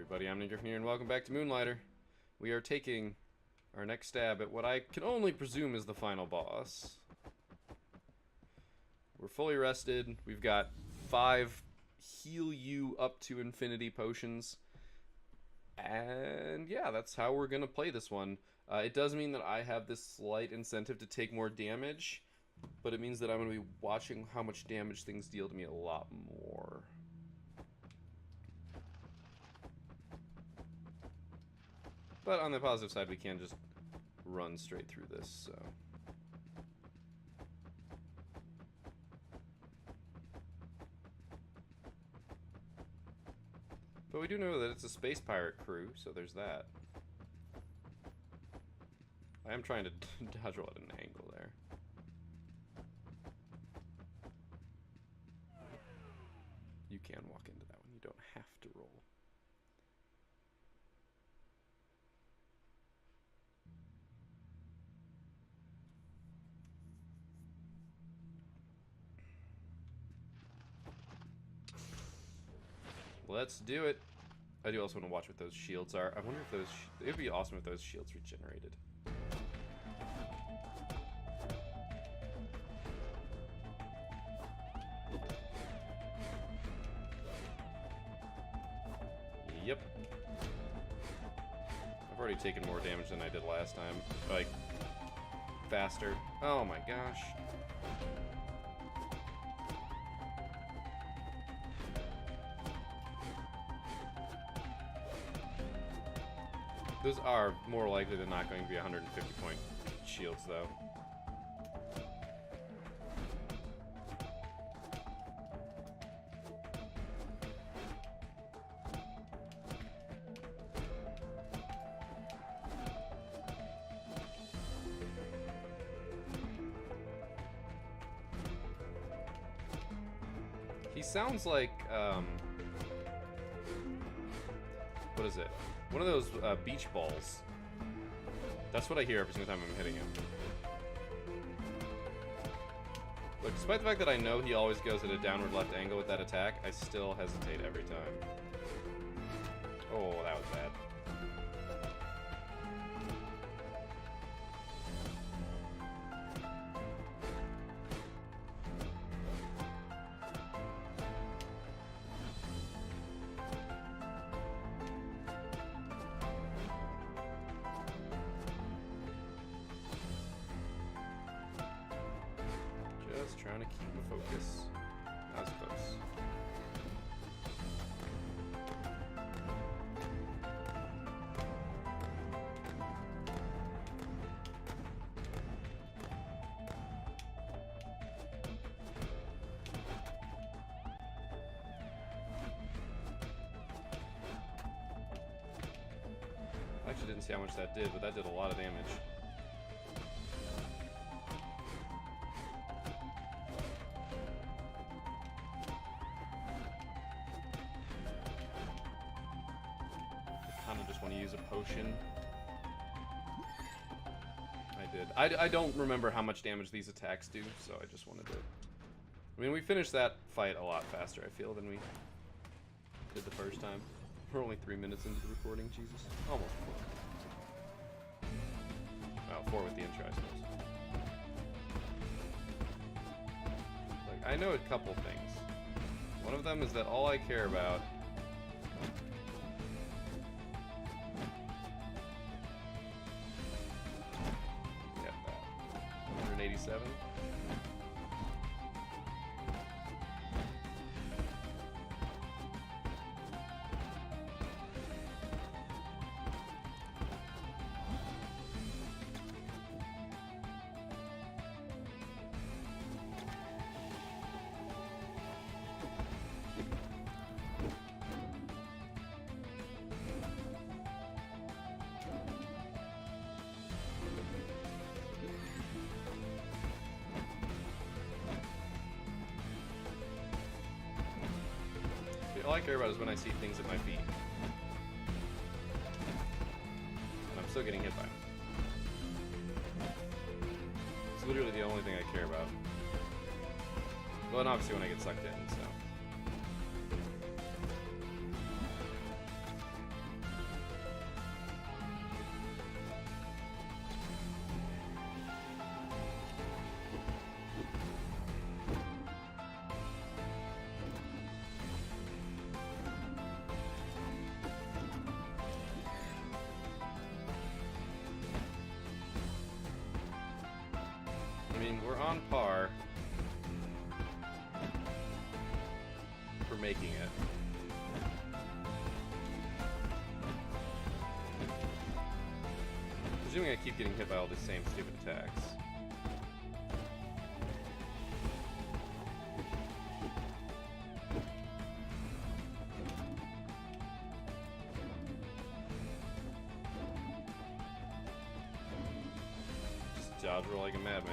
everybody, I'm Griffin here, and welcome back to Moonlighter. We are taking our next stab at what I can only presume is the final boss. We're fully rested. We've got 5 heal you up to infinity potions. And yeah, that's how we're going to play this one. It does mean that I have this slight incentive to take more damage, but it means that I'm going to be watching how much damage things deal to me a lot more. But on the positive side, we can just run straight through this, so... But we do know that it's a space pirate crew, so there's that. I am trying to dodge roll at an angle there. You can walk into that one, you don't have to roll. Let's do it. I do also want to watch what those shields are. I wonder if those... It would be awesome if those shields regenerated. Yep. I've already taken more damage than I did last time. Like, faster. Oh my gosh. Those are more likely than not going to be 150 point shields, though. He sounds like, what is it? One of those beach balls. That's what I hear every single time I'm hitting him. Look, despite the fact that I know he always goes at a downward left angle with that attack, I still hesitate every time. Oh, that was bad. Just trying to keep my focus. That was close. I actually didn't see how much that did, but that did a lot of damage. Want to use a potion. I did. I don't remember how much damage these attacks do, so I just wanted to... I mean, we finished that fight a lot faster, I feel, than we did the first time. We're only 3 minutes into the recording, Jesus. Almost 4. Well, 4 with the intro, I suppose. Like, I know a couple things. One of them is that all I care about $187. All I care about is when I see things at my feet. And I'm still getting hit by them. It's literally the only thing I care about. Well, and obviously when I get sucked in, so. we're on par for making it. Presuming I keep getting hit by all the same stupid attacks. Just dodge roll like a madman.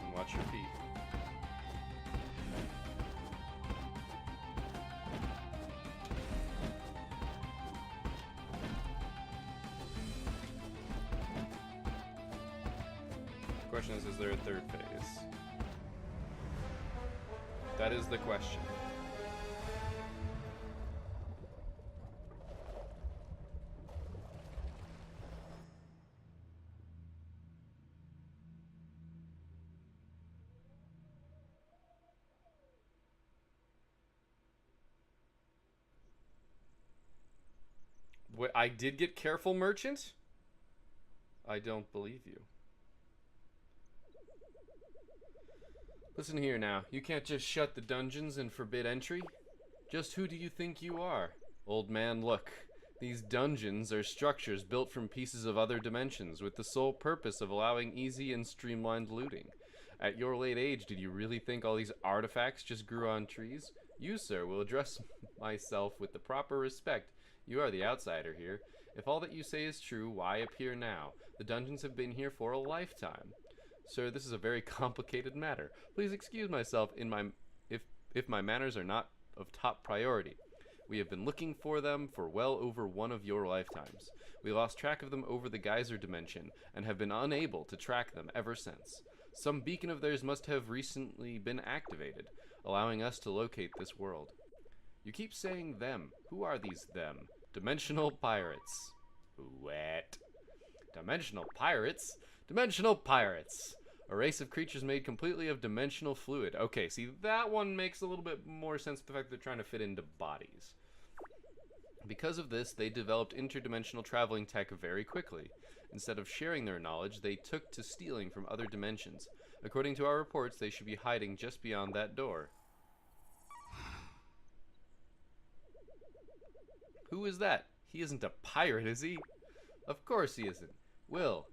And watch your feet. The question is there a third phase? That is the question. Wait, I did get careful, merchant? I don't believe you. Listen here now, you can't just shut the dungeons and forbid entry. Just who do you think you are? Old man, look. These dungeons are structures built from pieces of other dimensions with the sole purpose of allowing easy and streamlined looting. At your late age, did you really think all these artifacts just grew on trees? You, sir, will address myself with the proper respect. You are the outsider here. If all that you say is true, why appear now? The dungeons have been here for a lifetime. Sir, this is a very complicated matter. Please excuse myself if my manners are not of top priority. We have been looking for them for well over one of your lifetimes. We lost track of them over the geyser dimension and have been unable to track them ever since. Some beacon of theirs must have recently been activated, allowing us to locate this world. You keep saying them. Who are these them? Dimensional pirates. What? Dimensional pirates? Dimensional pirates! A race of creatures made completely of dimensional fluid. Okay, see, that one makes a little bit more sense with the fact they're trying to fit into bodies. Because of this, they developed interdimensional traveling tech very quickly. Instead of sharing their knowledge, they took to stealing from other dimensions. According to our reports, they should be hiding just beyond that door. Who is that? He isn't a pirate, is he? Of course he isn't. Will.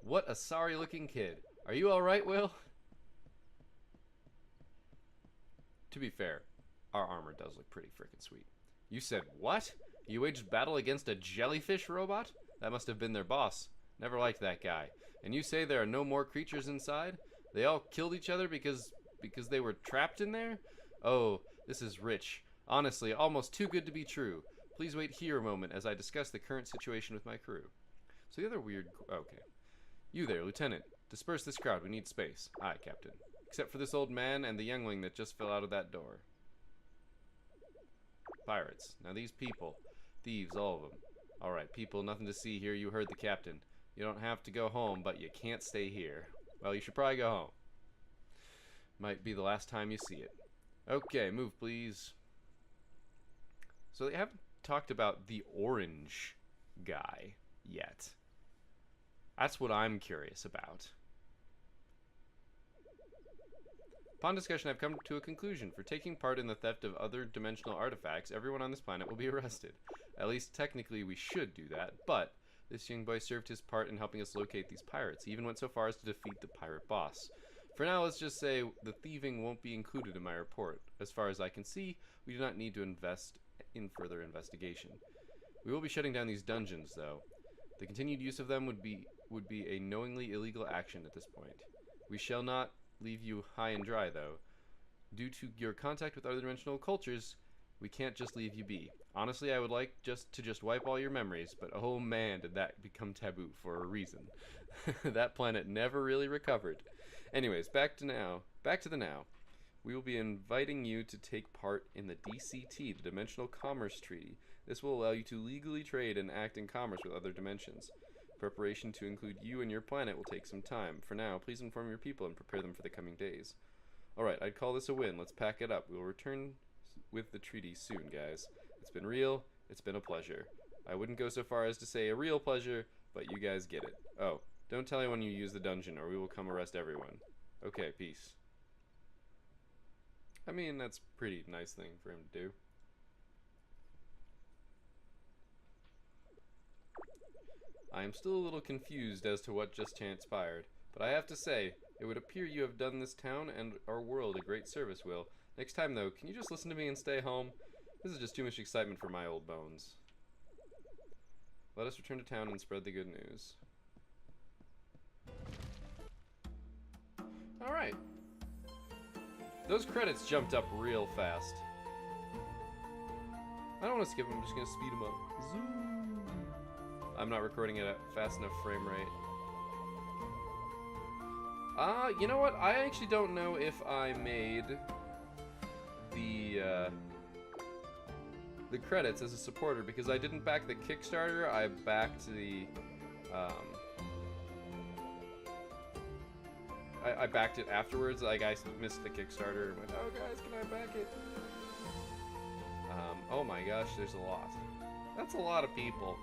What a sorry-looking kid. Are you alright, Will? To be fair, our armor does look pretty freaking sweet. You said what? You waged battle against a jellyfish robot? That must have been their boss. Never liked that guy. And you say there are no more creatures inside? They all killed each other because they were trapped in there? Oh, this is rich. Honestly, almost too good to be true. Please wait here a moment as I discuss the current situation with my crew. So the other weird... Okay. You there, Lieutenant. Disperse this crowd. We need space. Aye, Captain. Except for this old man and the youngling that just fell out of that door. Pirates. Now these people. Thieves, all of them. Alright, people, nothing to see here. You heard the captain. You don't have to go home, but you can't stay here. Well, you should probably go home. Might be the last time you see it. Okay, move, please. So they haven't talked about the orange guy yet. That's what I'm curious about. Upon discussion, I've come to a conclusion. For taking part in the theft of other dimensional artifacts, everyone on this planet will be arrested. At least technically we should do that, but this young boy served his part in helping us locate these pirates. He even went so far as to defeat the pirate boss. For now, let's just say the thieving won't be included in my report. As far as I can see, we do not need to invest in further investigation. We will be shutting down these dungeons, though. The continued use of them would be a knowingly illegal action at this point. We shall not leave you high and dry, though. Due to your contact with other dimensional cultures, we can't just leave you be. Honestly, I would like to wipe all your memories, but oh man, did that become taboo for a reason. That planet never really recovered. Anyways, back to the now. We will be inviting you to take part in the DCT, the Dimensional Commerce Treaty. This will allow you to legally trade and act in commerce with other dimensions. Preparation to include you and your planet will take some time. For now, please inform your people and prepare them for the coming days. Alright, I'd call this a win. Let's pack it up. We will return with the treaty soon, guys. It's been real. It's been a pleasure. I wouldn't go so far as to say a real pleasure, but you guys get it. Oh, Don't tell anyone you use the dungeon, or we will come arrest everyone. Okay, peace. I mean, that's a pretty nice thing for him to do. I am still a little confused as to what just transpired, but I have to say, it would appear you have done this town and our world a great service, Will. Next time, though, can you just listen to me and stay home? This is just too much excitement for my old bones. Let us return to town and spread the good news. Alright. Those credits jumped up real fast. I don't want to skip them, I'm just going to speed them up. Zoom. I'm not recording it at fast enough frame rate. You know what? I actually don't know if I made the credits as a supporter because I didn't back the Kickstarter. I backed the I backed it afterwards. Like I missed the Kickstarter and went, "Oh guys, can I back it?" Oh my gosh, there's a lot. That's a lot of people.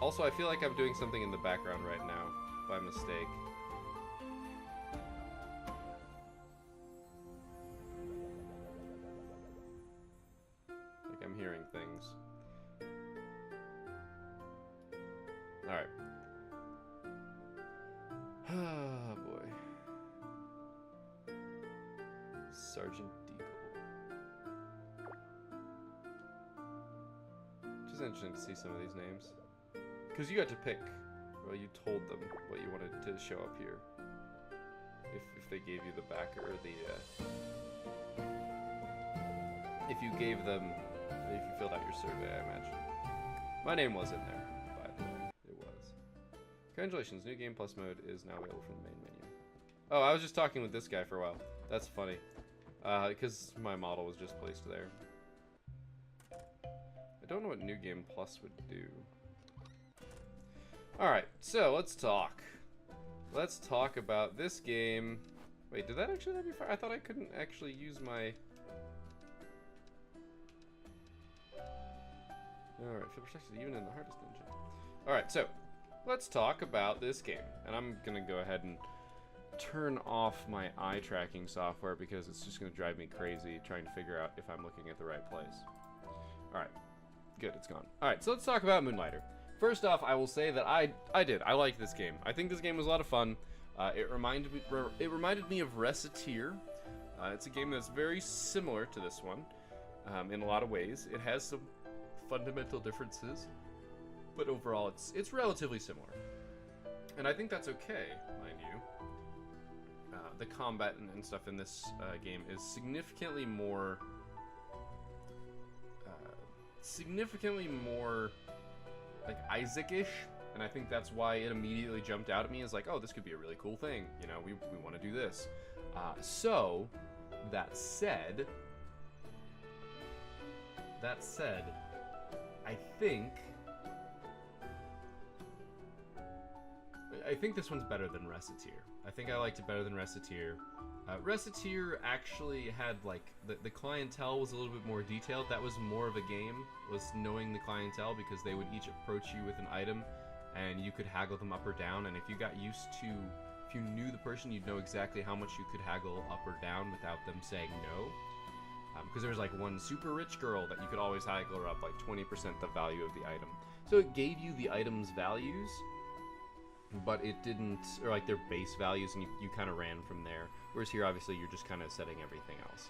Also, I feel like I'm doing something in the background right now, by mistake. Like I'm hearing things. Alright. Ah, boy. Sergeant Deagle. Which is interesting to see some of these names. Because you got to pick, well, you told them what you wanted to show up here. If they gave you the backer, or the, if you gave them, if you filled out your survey, I imagine. My name was in there, by the way. It was. Congratulations, new Game Plus mode is now available from the main menu. Oh, I was just talking with this guy for a while. That's funny. Because my model was just placed there. I don't know what New Game Plus would do. Alright, so let's talk. Let's talk about this game. Wait, did that actually let me fire? I thought I couldn't actually use my... Alright, feel protected even in the hardest dungeon. Alright, so let's talk about this game. And I'm gonna go ahead and turn off my eye tracking software because it's just gonna drive me crazy trying to figure out if I'm looking at the right place. Alright, good, it's gone. Alright, so let's talk about Moonlighter. First off, I will say that I like this game. I think this game was a lot of fun. It reminded me of Reciteer. It's a game that's very similar to this one in a lot of ways. It has some fundamental differences, but overall it's relatively similar. And I think that's okay, mind you. The combat and stuff in this game is significantly more like Isaac-ish, and I think that's why it immediately jumped out at me as like, oh, this could be a really cool thing. You know, we want to do this. So, that said, I think this one's better than Reciteer. I think I liked it better than Reciteer. Reciteer actually had, like, the clientele was a little bit more detailed. That was more of a game, was knowing the clientele, because they would each approach you with an item, and you could haggle them up or down, and if you got used to, if you knew the person, you'd know exactly how much you could haggle up or down without them saying no. Because there was, like, one super rich girl that you could always haggle her up, like, 20% the value of the item. So it gave you the item's values, but it didn't, or like their base values, and you kind of ran from there. Whereas here, obviously, you're just kind of setting everything else.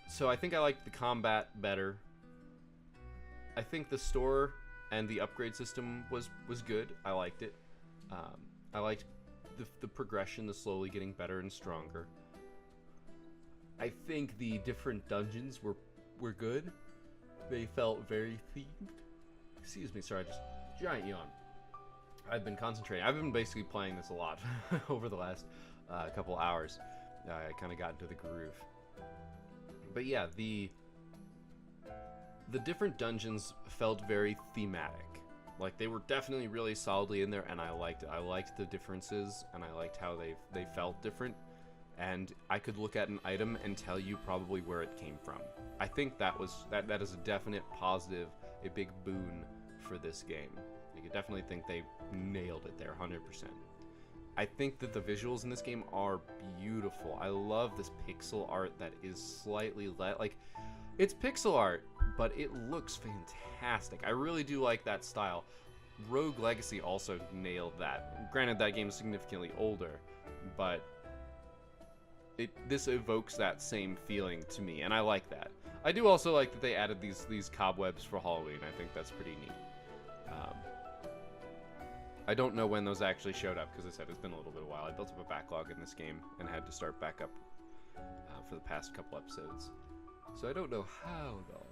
So I think I liked the combat better. I think the store and the upgrade system was good. I liked it. I liked the progression, the slowly getting better and stronger. I think the different dungeons were good. They felt very themed. Excuse me, sorry, just giant yawn. I've been concentrating. I've been basically playing this a lot over the last couple hours. I kind of got into the groove. But yeah, the different dungeons felt very thematic. Like, they were definitely really solidly in there, and I liked it. I liked the differences, and I liked how they felt different. and I could look at an item and tell you probably where it came from. I think that is a definite positive, a big boon for this game. You could definitely think they nailed it there, 100%. I think that the visuals in this game are beautiful. I love this pixel art that is slightly like, it's pixel art, but it looks fantastic. I really do like that style. Rogue Legacy also nailed that. Granted, that game is significantly older, but this evokes that same feeling to me, and I like that. I do also like that they added these cobwebs for Halloween. I think that's pretty neat. I don't know when those actually showed up, because I said it's been a little bit of a while. I built up a backlog in this game and had to start back up for the past couple episodes. So I don't know how long.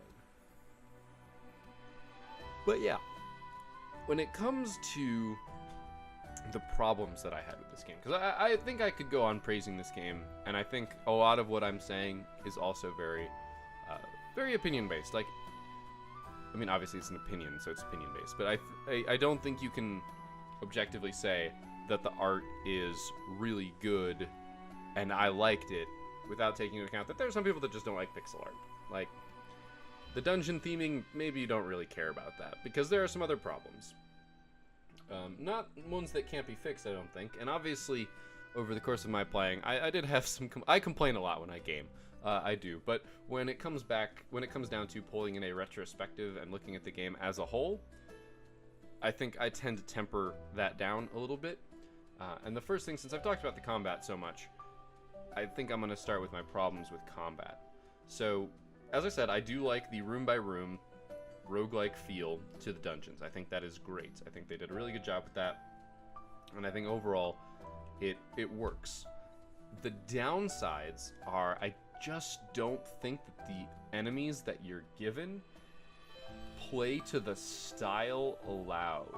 But yeah, when it comes to the problems that I had with this game, because I think I could go on praising this game, and I think a lot of what I'm saying is also very opinion-based. Like, I mean, obviously it's an opinion, so it's opinion-based, but I don't think you can objectively say that the art is really good and I liked it without taking into account that there are some people that just don't like pixel art. Like, the dungeon theming, maybe you don't really care about that, because there are some other problems. Not ones that can't be fixed, I don't think. And obviously, over the course of my playing, I did have some... I complain a lot when I game. I do. But when it comes down to pulling in a retrospective and looking at the game as a whole, I think I tend to temper that down a little bit. And the first thing, since I've talked about the combat so much, I think I'm going to start with my problems with combat. So, as I said, I do like the room-by-room, roguelike feel to the dungeons. I think that is great. I think they did a really good job with that. And I think overall, it works. The downsides are, I just don't think that the enemies that you're given play to the style allowed.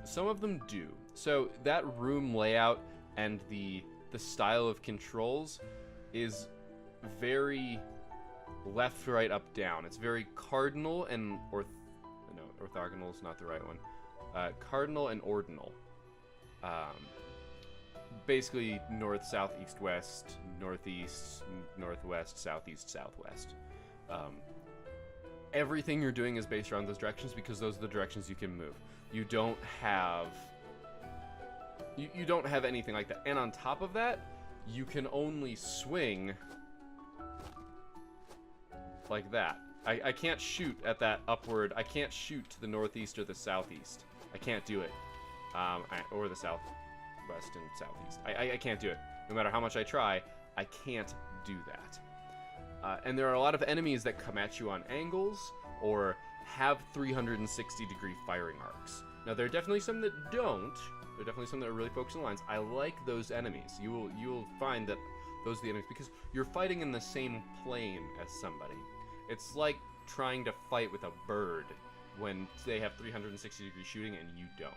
Some of them do. So that room layout and the style of controls is very left, right, up, down. It's very cardinal and orthogonal is not the right one. Cardinal and ordinal. Basically north, south, east, west, northeast, northwest, southeast, southwest. Everything you're doing is based around those directions because those are the directions you can move. You don't have anything like that. And on top of that, you can only swing like that. I can't shoot at that upward. I can't shoot to the northeast or the southeast. I can't do it. Or the southwest and southeast. I can't do it. No matter how much I try, I can't do that. And there are a lot of enemies that come at you on angles or have 360-degree firing arcs. Now, there are definitely some that don't. There are definitely some that are really focused on lines. I like those enemies. You will find that those are the enemies because you're fighting in the same plane as somebody. It's like trying to fight with a bird when they have 360-degree shooting and you don't.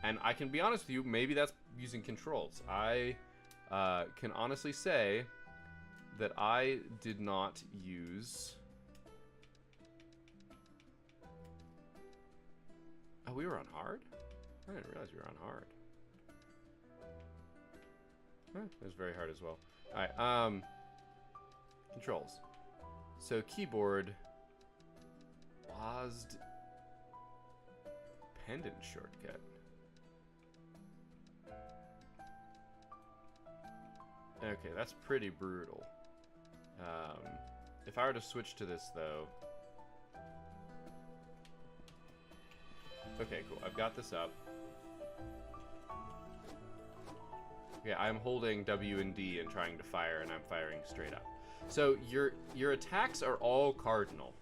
And I can be honest with you, maybe that's using controls. I can honestly say that I did not use... Oh, we were on hard? I didn't realize we were on hard. Huh, it was very hard as well. Alright, controls. So keyboard, paused pendant shortcut. Okay, that's pretty brutal. If I were to switch to this though. Okay, cool. I've got this up. Okay, I'm holding W and D and trying to fire, and I'm firing straight up. So your attacks are all cardinal.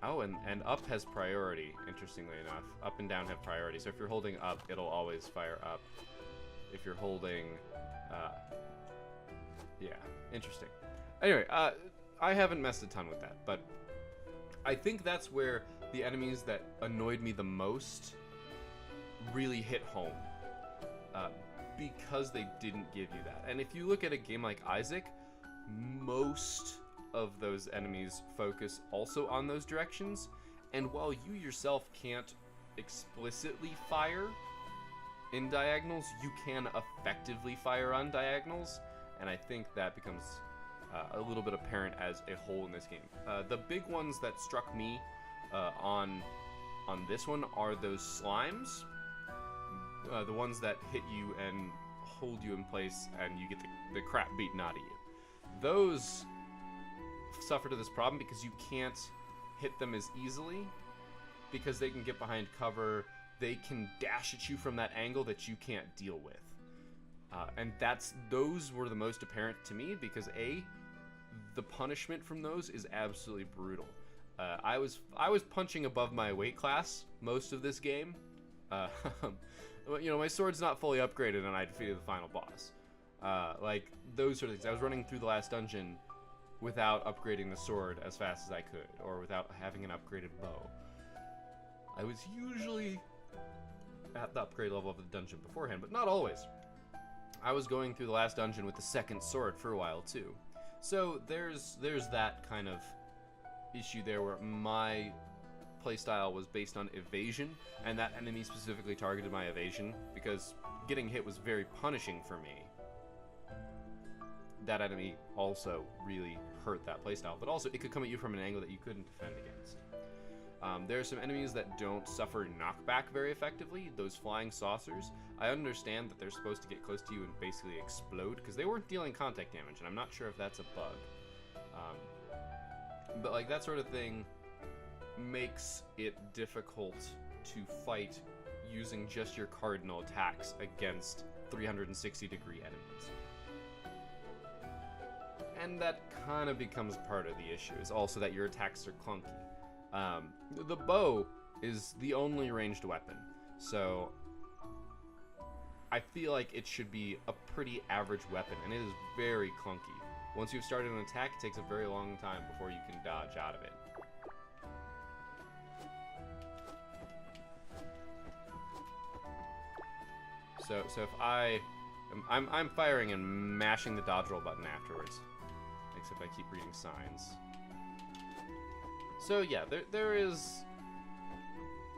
Oh, and up has priority, interestingly enough. Up and down have priority. So if you're holding up, it'll always fire up. If you're holding... yeah, interesting. Anyway, I haven't messed a ton with that, but I think that's where the enemies that annoyed me the most really hit home. Because they didn't give you that. And if you look at a game like Isaac, most of those enemies focus also on those directions, and while you yourself can't explicitly fire in diagonals, you can effectively fire on diagonals, and I think that becomes a little bit apparent as a whole in this game. The big ones that struck me on this one are those slimes, the ones that hit you and hold you in place and you get the crap beaten out of you. Those suffer to this problem because you can't hit them as easily, because they can get behind cover, they can dash at you from that angle that you can't deal with. And those were the most apparent to me because the punishment from those is absolutely brutal. I was punching above my weight class most of this game. You know, my sword's not fully upgraded and I defeated the final boss. Like, those sort of things. I was running through the last dungeon without upgrading the sword as fast as I could, or without having an upgraded bow. I was usually at the upgrade level of the dungeon beforehand, but not always. I was going through the last dungeon with the second sword for a while too. So there's that kind of issue there where my playstyle was based on evasion, and that enemy specifically targeted my evasion because getting hit was very punishing for me. That enemy also really hurt that playstyle, but also it could come at you from an angle that you couldn't defend against. There are some enemies that don't suffer knockback very effectively, those flying saucers. I understand that they're supposed to get close to you and basically explode, because they weren't dealing contact damage, and I'm not sure if that's a bug. But like that sort of thing makes it difficult to fight using just your cardinal attacks against 360-degree enemies. And that kind of becomes part of the issue, is also that your attacks are clunky. The bow is the only ranged weapon, so I feel like it should be a pretty average weapon, and it is very clunky. Once you've started an attack, it takes a very long time before you can dodge out of it. So if I'm firing and mashing the dodge roll button afterwards, except I keep reading signs. So yeah, there is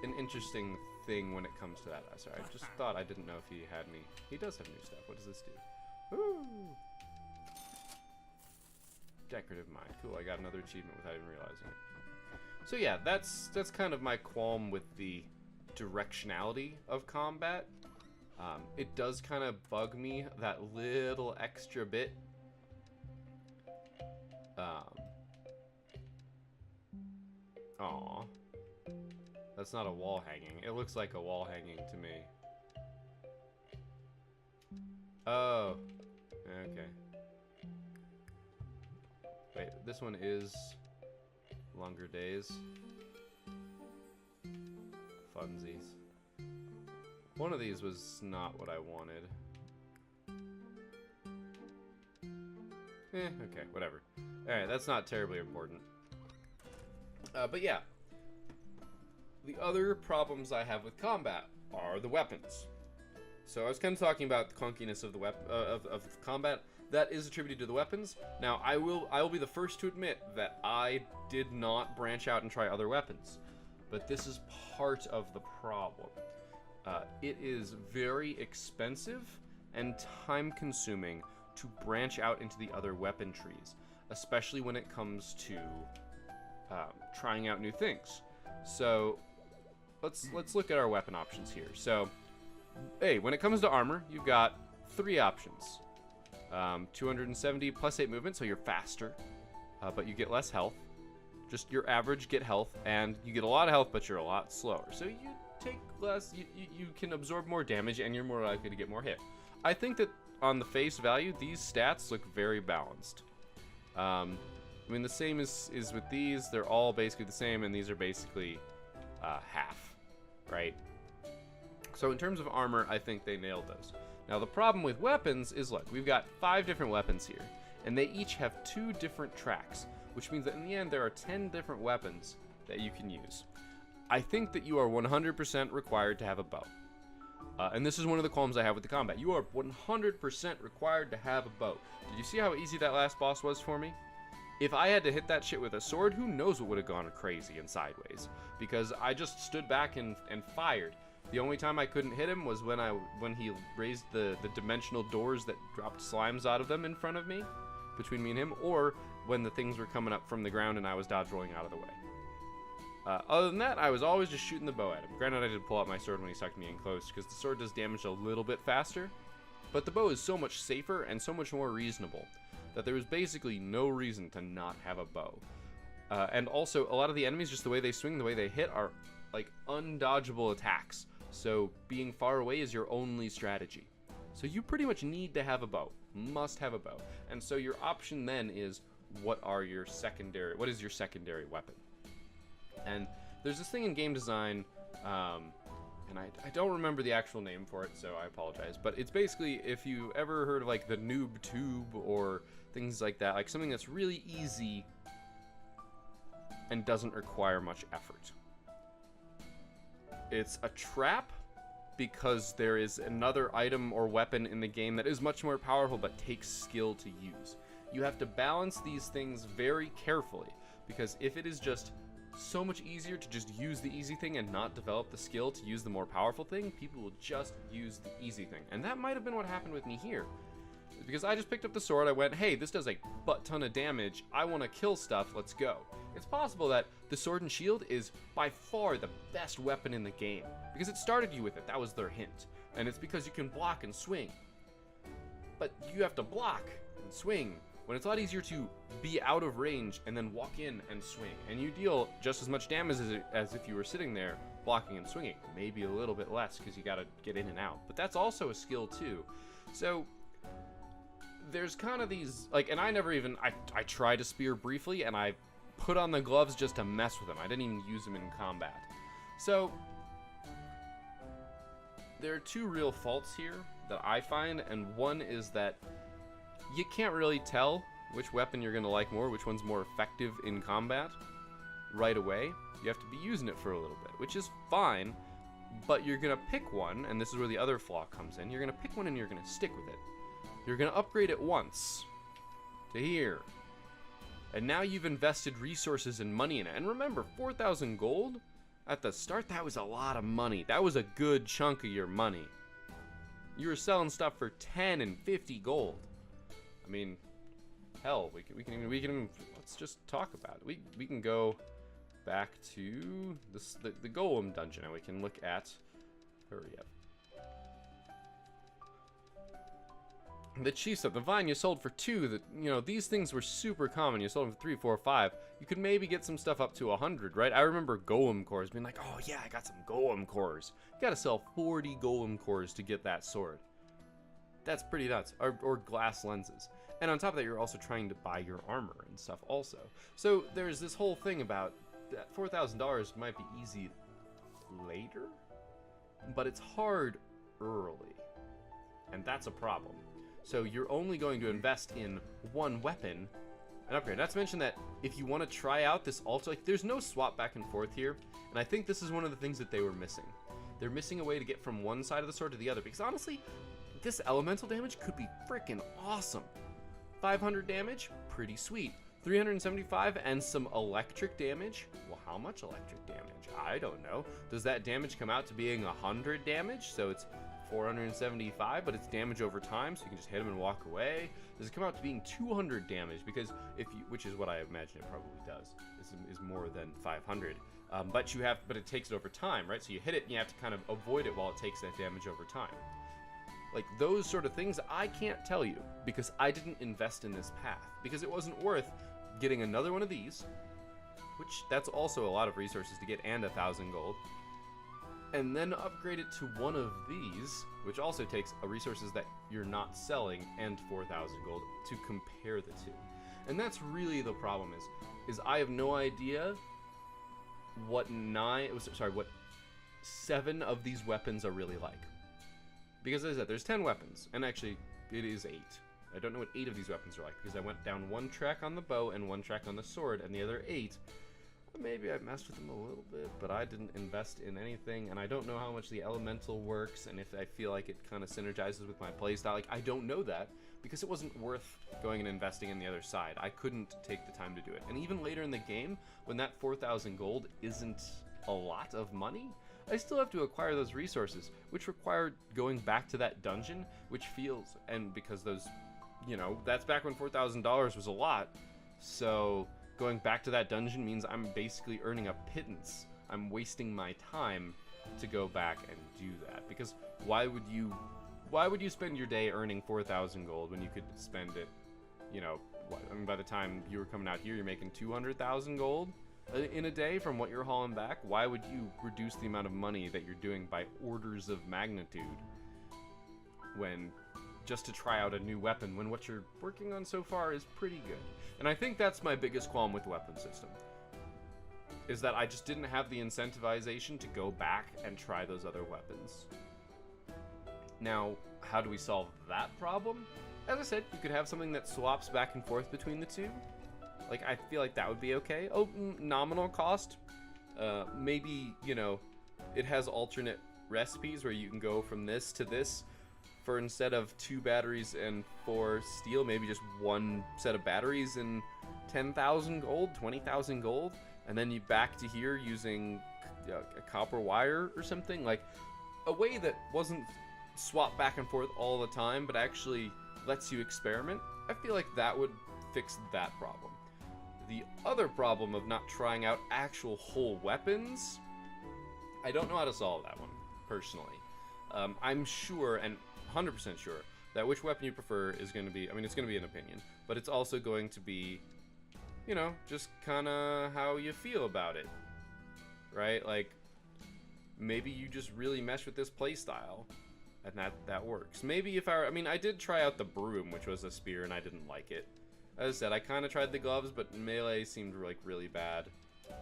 an interesting thing when it comes to that. Sorry, I just thought I didn't know if he had any. He does have new stuff. What does this do? Ooh! Decorative mine. Cool, I got another achievement without even realizing it. So yeah, that's kind of my qualm with the directionality of combat. It does kind of bug me, that little extra bit. Aw. That's not a wall hanging. It looks like a wall hanging to me. Oh. Okay. Wait, this one is longer days. Funsies. One of these was not what I wanted. Okay, whatever. Alright, that's not terribly important. But yeah, the other problems I have with combat are the weapons. So I was kind of talking about the clunkiness of the of combat. That is attributed to the weapons. Now I will be the first to admit that I did not branch out and try other weapons, but this is part of the problem. It is very expensive and time-consuming to branch out into the other weapon trees, especially when it comes to trying out new things. So let's look at our weapon options here. So, hey, when it comes to armor, you've got 3 options. 270 plus 8 movement, so you're faster, but you get less health. Just your average get health, and you get a lot of health, but you're a lot slower. So you take less, you can absorb more damage, and you're more likely to get more hit. I think that on the face value, these stats look very balanced. I mean, the same is with these. They're all basically the same, and these are basically half, right? So in terms of armor, I think they nailed those. Now, the problem with weapons is, look, we've got 5 different weapons here, and they each have 2 different tracks, which means that in the end, there are 10 different weapons that you can use. I think that you are 100% required to have a bow. And this is one of the qualms I have with the combat. You are 100% required to have a bow. Did you see how easy that last boss was for me? If I had to hit that shit with a sword, who knows what would have gone crazy and sideways. Because I just stood back and fired. The only time I couldn't hit him was when he raised the dimensional doors that dropped slimes out of them in front of me, between me and him, or when the things were coming up from the ground and I was dodge rolling out of the way. Other than that, I was always just shooting the bow at him. Granted, I did pull out my sword when he sucked me in close, because the sword does damage a little bit faster, but the bow is so much safer and so much more reasonable that there was basically no reason to not have a bow. And also, a lot of the enemies, just the way they swing, the way they hit, are like undodgeable attacks. So being far away is your only strategy. So you pretty much need to have a bow. Must have a bow. And so your option then is, what is your secondary weapon? And there's this thing in game design, and I don't remember the actual name for it, so I apologize. But it's basically, if you ever heard of like the noob tube or things like that, like something that's really easy and doesn't require much effort. It's a trap because there is another item or weapon in the game that is much more powerful but takes skill to use. You have to balance these things very carefully, because if it is just so much easier to just use the easy thing and not develop the skill to use the more powerful thing, people will just use the easy thing. And that might have been what happened with me here. Because I just picked up the sword, I went, hey, this does a butt ton of damage, I want to kill stuff, let's go. It's possible that the sword and shield is by far the best weapon in the game, because it started you with it, that was their hint. And it's because you can block and swing. But you have to block and swing when it's a lot easier to be out of range and then walk in and swing. And you deal just as much damage as if you were sitting there blocking and swinging. Maybe a little bit less because you gotta get in and out. But that's also a skill too. So there's kind of these, like, and I never even, I tried to spear briefly and I put on the gloves just to mess with them. I didn't even use them in combat. So there are two real faults here that I find, and one is that you can't really tell which weapon you're going to like more, which one's more effective in combat right away. You have to be using it for a little bit, which is fine, but you're going to pick one, and this is where the other flaw comes in. You're going to pick one and you're going to stick with it. You're going to upgrade it once to here, and now you've invested resources and money in it. And remember, 4,000 gold at the start, that was a lot of money. That was a good chunk of your money. You were selling stuff for 10 and 50 gold. I mean, hell, we can even let's just talk about it. We can go back to the Golem dungeon, and we can look at, hurry up. The chief stuff, the vine you sold for 2, that, you know, these things were super common. You sold them for 3, 4, 5. You could maybe get some stuff up to 100, right? I remember Golem cores being like, oh yeah, I got some Golem cores. You gotta sell 40 Golem cores to get that sword. That's pretty nuts. Or glass lenses. And on top of that, you're also trying to buy your armor and stuff also. So there's this whole thing about that $4,000 might be easy later, but it's hard early. And that's a problem. So you're only going to invest in one weapon and upgrade. Not to mention that if you want to try out this also, like, there's no swap back and forth here. And I think this is one of the things that they were missing. They're missing a way to get from one side of the sword to the other. Because honestly, this elemental damage could be freaking awesome. 500 damage, pretty sweet. 375 and some electric damage. Well, how much electric damage? I don't know. Does that damage come out to being 100 damage? So it's 475, but it's damage over time, so you can just hit him and walk away. Does it come out to being 200 damage? Because if you, which is what I imagine it probably does, is more than 500. But it takes it over time, right? So you hit it and you have to kind of avoid it while it takes that damage over time. Like, those sort of things, I can't tell you because I didn't invest in this path, because it wasn't worth getting another one of these, which that's also a lot of resources to get, and 1,000 gold, and then upgrade it to one of these, which also takes resources that you're not selling, and 4,000 gold to compare the two. And that's really the problem, is I have no idea what 7 of these weapons are really like. Because as I said, there's 10 weapons, and actually, it is 8. I don't know what 8 of these weapons are like, because I went down one track on the bow and one track on the sword, and the other 8, maybe I messed with them a little bit, but I didn't invest in anything, and I don't know how much the elemental works, and if I feel like it kind of synergizes with my playstyle. Like, I don't know that, because it wasn't worth going and investing in the other side. I couldn't take the time to do it. And even later in the game, when that 4,000 gold isn't a lot of money, I still have to acquire those resources, which require going back to that dungeon, which feels, and because those, you know, that's back when $4,000 was a lot, so going back to that dungeon means I'm basically earning a pittance. I'm wasting my time to go back and do that, because why would you spend your day earning 4,000 gold when you could spend it, you know, I mean, by the time you were coming out here, you're making 200,000 gold in a day from what you're hauling back? Why would you reduce the amount of money that you're doing by orders of magnitude when just to try out a new weapon when what you're working on so far is pretty good? And I think that's my biggest qualm with the weapon system, is that I just didn't have the incentivization to go back and try those other weapons. Now, how do we solve that problem? As I said, you could have something that swaps back and forth between the two. Like, I feel like that would be okay. Oh, nominal cost. Maybe, you know, it has alternate recipes where you can go from this to this for, instead of 2 batteries and 4 steel, maybe just 1 set of batteries and 10,000 gold, 20,000 gold, and then you back to here using a copper wire or something. Like, a way that wasn't swap back and forth all the time, but actually lets you experiment. I feel like that would fix that problem. The other problem of not trying out actual whole weapons, I don't know how to solve that one, personally. I'm sure, and 100% sure, that which weapon you prefer is going to be, I mean, it's going to be an opinion, but it's also going to be, you know, just kind of how you feel about it, right? Like, maybe you just really mesh with this playstyle, and that works. Maybe if I mean, I did try out the broom, which was a spear, and I didn't like it. As I said, I kind of tried the gloves, but melee seemed like really bad.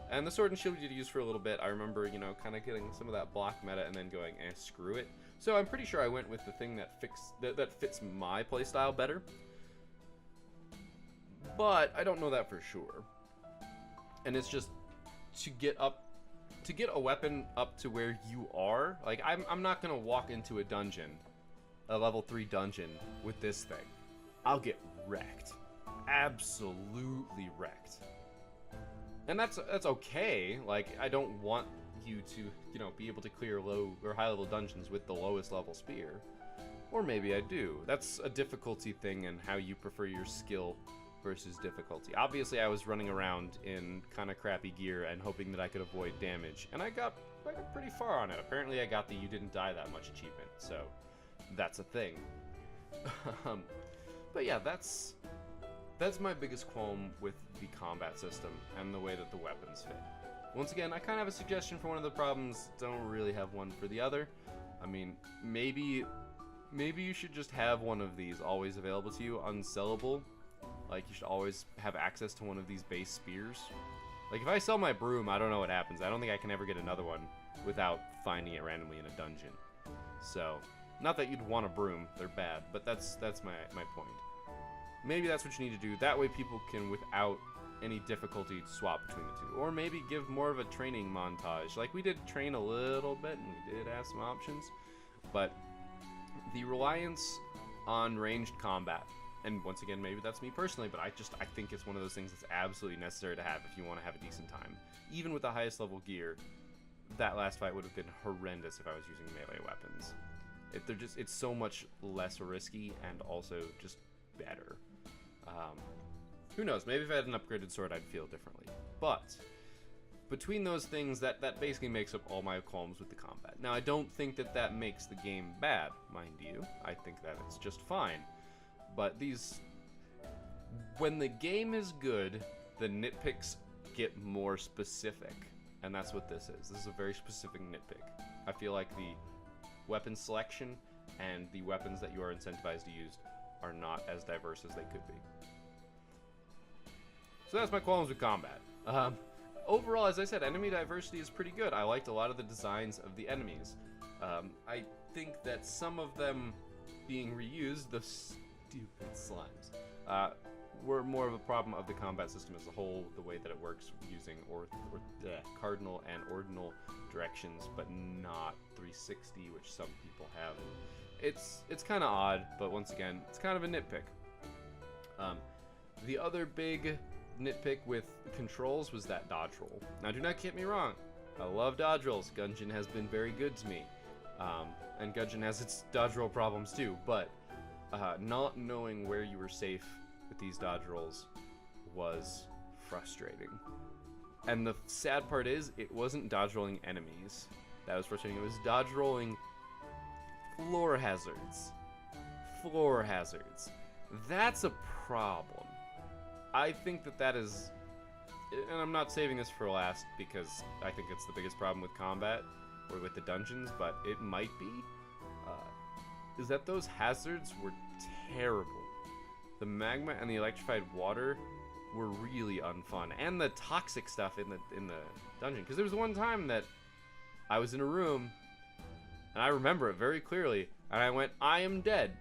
And the sword and shield you'd use for a little bit. I remember, you know, kind of getting some of that block meta and then going, screw it. So I'm pretty sure I went with the thing that fits my playstyle better. But I don't know that for sure. And it's just to get a weapon up to where you are. Like, I'm not gonna walk into a dungeon, a level 3 dungeon, with this thing. I'll get wrecked. Absolutely wrecked. And that's okay. Like, I don't want you to, you know, be able to clear low or high level dungeons with the lowest level spear. Or maybe I do. That's a difficulty thing and how you prefer your skill versus difficulty. Obviously, I was running around in kind of crappy gear and hoping that I could avoid damage, and I got pretty far on it. Apparently, I got the "you didn't die that much" achievement, so that's a thing. But yeah, that's my biggest qualm with the combat system and the way that the weapons fit. Once again, I kind of have a suggestion for one of the problems, don't really have one for the other. I mean, maybe you should just have one of these always available to you, unsellable. Like, you should always have access to one of these base spears. Like, if I sell my broom, I don't know what happens. I don't think I can ever get another one without finding it randomly in a dungeon. So, not that you'd want a broom, they're bad, but that's my point. Maybe that's what you need to do. That way people can, without any difficulty, swap between the two. Or maybe give more of a training montage. Like, we did train a little bit, and we did have some options. But the reliance on ranged combat, and once again, maybe that's me personally, but I think it's one of those things that's absolutely necessary to have if you want to have a decent time. Even with the highest level gear, that last fight would have been horrendous if I was using melee weapons. It's so much less risky and also just better. Who knows? Maybe if I had an upgraded sword, I'd feel differently. But between those things, that basically makes up all my qualms with the combat. Now, I don't think that makes the game bad, mind you. I think that it's just fine. But when the game is good, the nitpicks get more specific. And that's what this is. This is a very specific nitpick. I feel like the weapon selection and the weapons that you are incentivized to use are not as diverse as they could be. So that's my qualms with combat. Overall, as I said, enemy diversity is pretty good. I liked a lot of the designs of the enemies. I think that some of them being reused, the stupid slimes, were more of a problem of the combat system as a whole, the way that it works using cardinal and ordinal directions, but not 360, which some people have. It's kind of odd, but once again, it's kind of a nitpick. The other big nitpick with controls was that dodge roll. Now, do not get me wrong. I love dodge rolls. Gungeon has been very good to me. And Gungeon has its dodge roll problems too, but not knowing where you were safe with these dodge rolls was frustrating. And the sad part is, it wasn't dodge rolling enemies that was frustrating. It was dodge rolling floor hazards. Floor hazards. That's a problem. I think that is, and I'm not saving this for last because I think it's the biggest problem with combat or with the dungeons, but it might be, is that those hazards were terrible. The magma and the electrified water were really unfun, and the toxic stuff in the dungeon. Because there was one time that I was in a room, and I remember it very clearly, and I went, I am dead.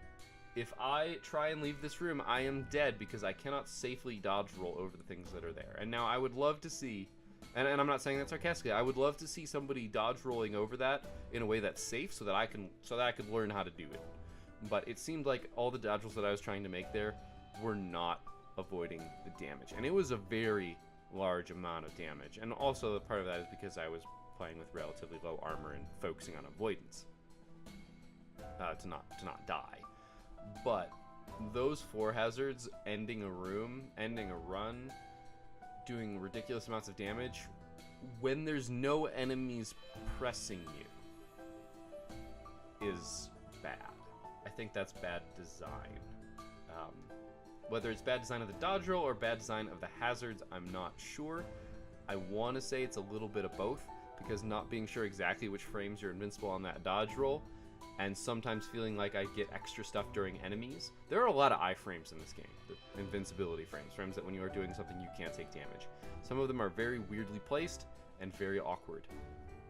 If I try and leave this room, I am dead because I cannot safely dodge roll over the things that are there. And now I would love to see, and I'm not saying that sarcastically, I would love to see somebody dodge rolling over that in a way that's safe so that I could learn how to do it. But it seemed like all the dodge rolls that I was trying to make there were not avoiding the damage. And it was a very large amount of damage. And also part of that is because I was playing with relatively low armor and focusing on avoidance to not die. But those floor hazards, ending a room, ending a run, doing ridiculous amounts of damage, when there's no enemies pressing you, is bad. I think that's bad design. Whether it's bad design of the dodge roll or bad design of the hazards, I'm not sure. I want to say it's a little bit of both, because not being sure exactly which frames you're invincible on that dodge roll, and sometimes feeling like I get extra stuff during enemies. There are a lot of iframes in this game, the invincibility frames that when you are doing something you can't take damage. Some of them are very weirdly placed and very awkward.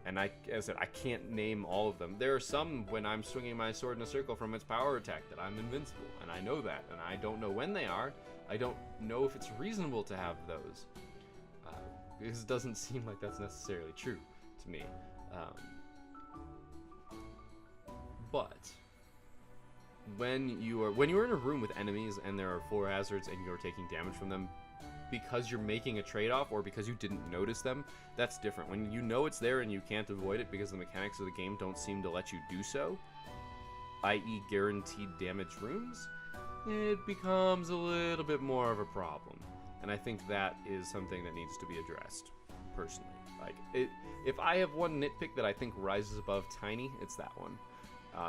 And as I said, I can't name all of them. There are some when I'm swinging my sword in a circle from its power attack that I'm invincible, and I know that, and I don't know when they are. I don't know if it's reasonable to have those, because it doesn't seem like that's necessarily true to me. But when you're in a room with enemies and there are floor hazards and you're taking damage from them because you're making a trade-off or because you didn't notice them, that's different. When you know it's there and you can't avoid it because the mechanics of the game don't seem to let you do so, i.e. guaranteed damage rooms, it becomes a little bit more of a problem. And I think that is something that needs to be addressed, personally. If I have one nitpick that I think rises above tiny, it's that one.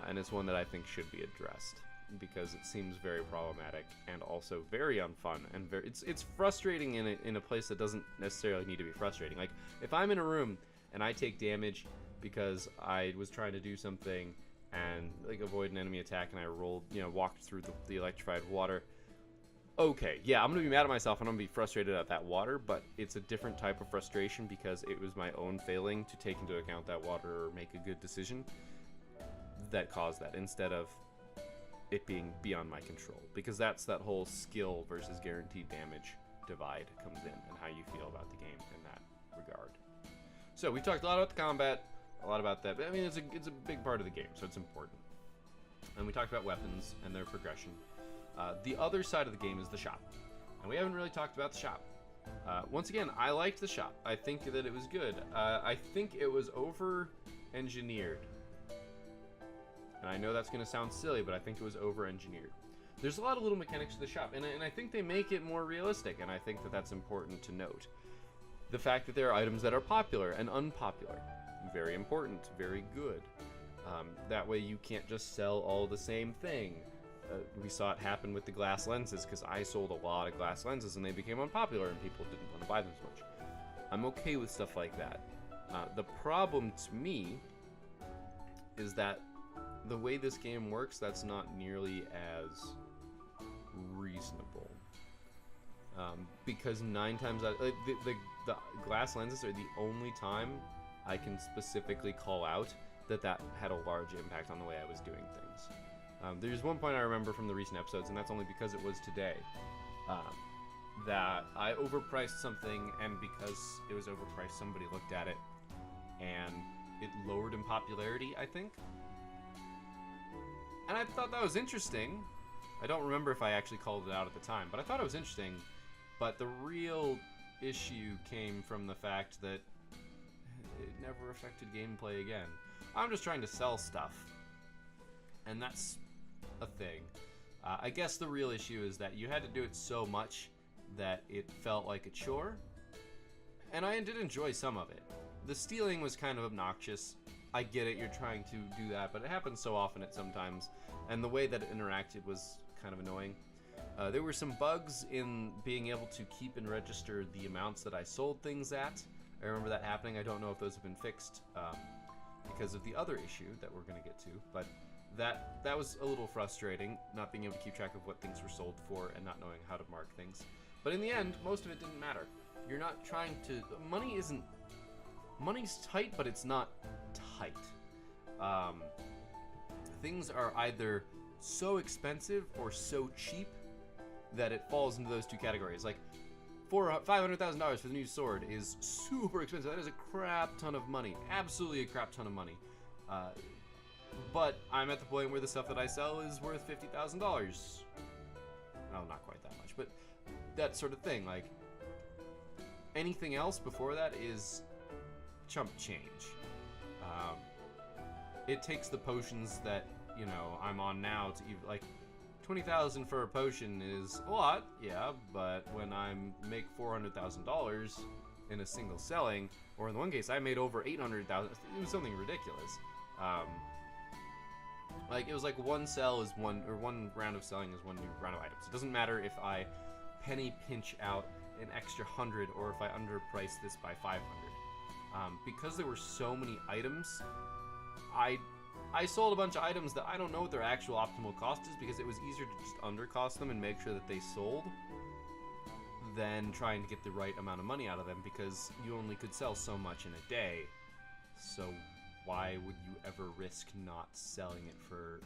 And it's one that I think should be addressed, because it seems very problematic and also very unfun, and it's frustrating in a place that doesn't necessarily need to be frustrating. Like, if I'm in a room and I take damage because I was trying to do something and avoid an enemy attack, and I walked through the electrified water, okay, yeah, I'm gonna be mad at myself and I'm gonna be frustrated at that water, but it's a different type of frustration because it was my own failing to take into account that water or make a good decision that caused that, instead of it being beyond my control, because that's that whole skill versus guaranteed damage divide comes in, and how you feel about the game in that regard. So we talked a lot about the combat, a lot about that, but I mean it's a big part of the game, so it's important. And we talked about weapons and their progression. The other side of the game is the shop, and we haven't really talked about the shop. Once again, I liked the shop. I think that it was good. I think it was over-engineered. And I know that's going to sound silly, but I think it was over-engineered. There's a lot of little mechanics to the shop, and I think they make it more realistic, and I think that that's important to note. The fact that there are items that are popular and unpopular, very important, very good. That way you can't just sell all the same thing. We saw it happen with the glass lenses, because I sold a lot of glass lenses and they became unpopular and people didn't want to buy them as much. I'm okay with stuff like that. The problem to me is that the way this game works, that's not nearly as reasonable. Because 9 times out, the glass lenses are the only time I can specifically call out that had a large impact on the way I was doing things. There's one point I remember from the recent episodes, and that's only because it was today. that I overpriced something, and because it was overpriced, somebody looked at it, and it lowered in popularity, I think. And I thought that was interesting. I don't remember if I actually called it out at the time, but I thought it was interesting. But the real issue came from the fact that it never affected gameplay again. I'm just trying to sell stuff, and that's a thing. I guess the real issue is that you had to do it so much that it felt like a chore, and I did enjoy some of it. The stealing was kind of obnoxious. I get it, you're trying to do that, but it happens so often at sometimes, and the way that it interacted was kind of annoying. There were some bugs in being able to keep and register the amounts that I sold things at. I remember that happening. I don't know if those have been fixed because of the other issue that we're going to get to, but that was a little frustrating, not being able to keep track of what things were sold for and not knowing how to mark things. But in the end, most of it didn't matter. You're not trying to... Money's tight, but it's not tight. Things are either so expensive or so cheap that it falls into those two categories. Like, $500,000 for the new sword is super expensive. That is a crap ton of money. Absolutely a crap ton of money. But I'm at the point where the stuff that I sell is worth $50,000. No, not quite that much, but that sort of thing. Like, anything else before that is chump change. It takes the potions that, you know, I'm on now to even, like, 20,000 for a potion is a lot, yeah, but when I make $400,000 in a single selling, or in the one case I made over 800,000, it was something ridiculous. Like, it was like one sell is one round of selling is one new round of items. It doesn't matter if I penny pinch out an extra 100 or if I underprice this by 500. Because there were so many items, I sold a bunch of items that I don't know what their actual optimal cost is, because it was easier to just undercost them and make sure that they sold than trying to get the right amount of money out of them, because you only could sell so much in a day. So why would you ever risk not selling it for,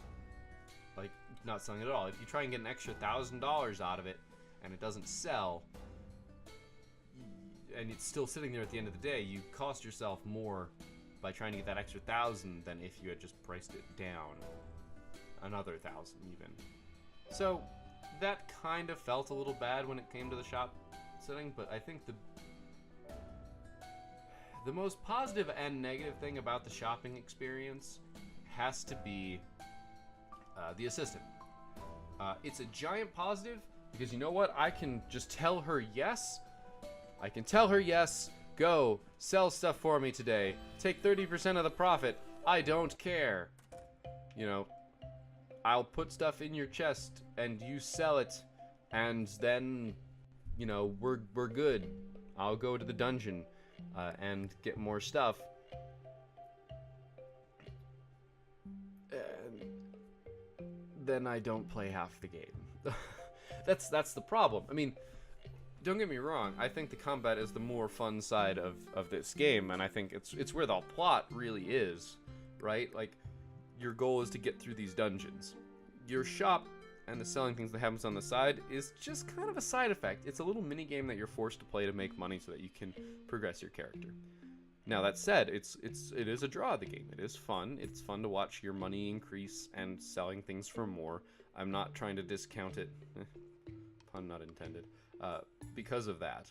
like, not selling it at all? If you try and get an extra $1,000 out of it and it doesn't sell, and it's still sitting there at the end of the day, you cost yourself more by trying to get that extra 1,000 than if you had just priced it down another 1,000 even. So that kind of felt a little bad when it came to the shop setting, but I think the most positive and negative thing about the shopping experience has to be the assistant. It's a giant positive because, you know what? I can just tell her yes. I can tell her yes. Go, sell stuff for me today. Take 30% of the profit. I don't care. You know, I'll put stuff in your chest and you sell it, and then, you know, we're good. I'll go to the dungeon and get more stuff. And then I don't play half the game. That's the problem. I mean, don't get me wrong, I think the combat is the more fun side of this game, and I think it's where the plot really is, right? Like, your goal is to get through these dungeons. Your shop and the selling things that happens on the side is just kind of a side effect. It's a little mini game that you're forced to play to make money so that you can progress your character. Now, that said, it is a draw of the game. It is fun. It's fun to watch your money increase and selling things for more. I'm not trying to discount it. Pun not intended. Because of that,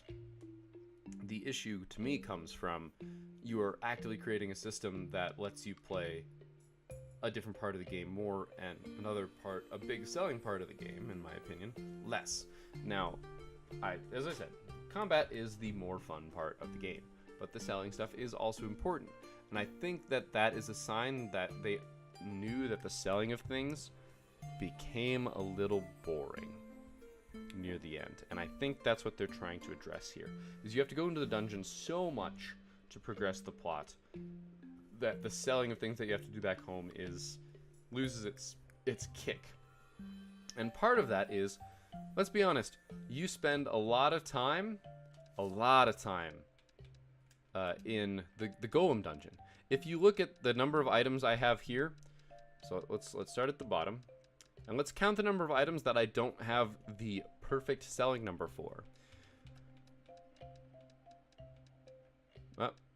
the issue to me comes from you are actively creating a system that lets you play a different part of the game more, and another part, a big selling part of the game, in my opinion, less. Now, as I said, combat is the more fun part of the game, but the selling stuff is also important, and I think that is a sign that they knew that the selling of things became a little boring near the end, and I think that's what they're trying to address here, is you have to go into the dungeon so much to progress the plot that the selling of things that you have to do back home loses its kick. And part of that is, let's be honest, you spend a lot of time in the Golem dungeon. If you look at the number of items I have here, so let's start at the bottom, and let's count the number of items that I don't have the perfect selling number for.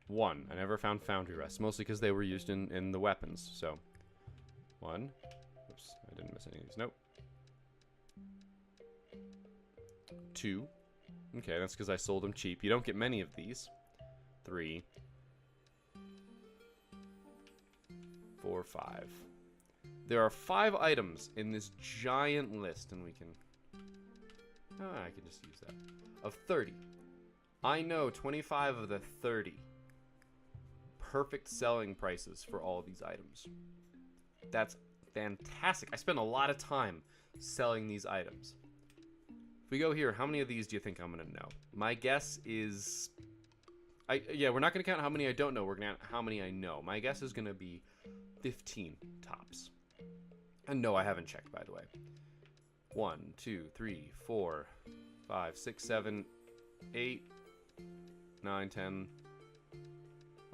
1. I never found foundry rests, mostly because they were used in the weapons. So, 1. Oops, I didn't miss any of these. Nope. 2. Okay, that's because I sold them cheap. You don't get many of these. 3. 4, 5. There are 5 items in this giant list, and we can... Oh, I can just use that. Of 30. I know 25 of the 30 perfect selling prices for all of these items. That's fantastic. I spend a lot of time selling these items. If we go here, how many of these do you think I'm going to know? My guess is... Yeah, we're not going to count how many I don't know. We're going to count how many I know. My guess is going to be 15 tops. And no, I haven't checked, by the way. 1, 2, 3, 4, 5, 6, 7, 8, 9, 10,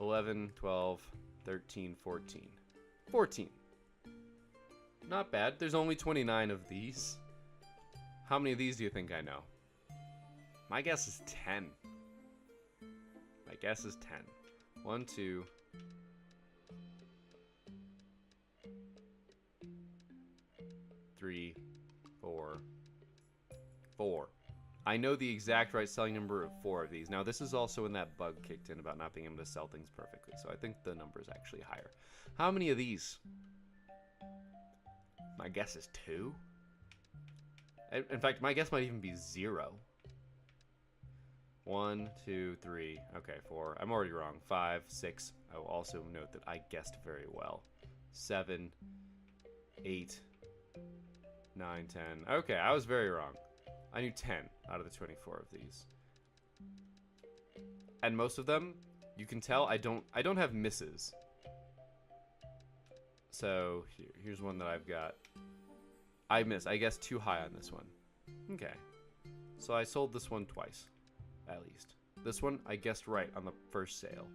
11, 12, 13, 14. 14. Not bad. There's only 29 of these. How many of these do you think I know? My guess is 10. My guess is 10. 1, 2... 3, 4, 4. I know the exact right selling number of 4 of these. Now, this is also when that bug kicked in about not being able to sell things perfectly, so I think the number is actually higher. How many of these? My guess is 2. In fact, my guess might even be 0. 1, 2, 3. Okay, 4. I'm already wrong. 5, 6. I will also note that I guessed very well. 7, 8, 9, 10. Okay, I was very wrong. I knew 10 out of the 24 of these. And most of them, you can tell I don't have misses. So here's one that I've got. I missed. I guess too high on this one. Okay. So I sold this one twice, at least. This one I guessed right on the first sale.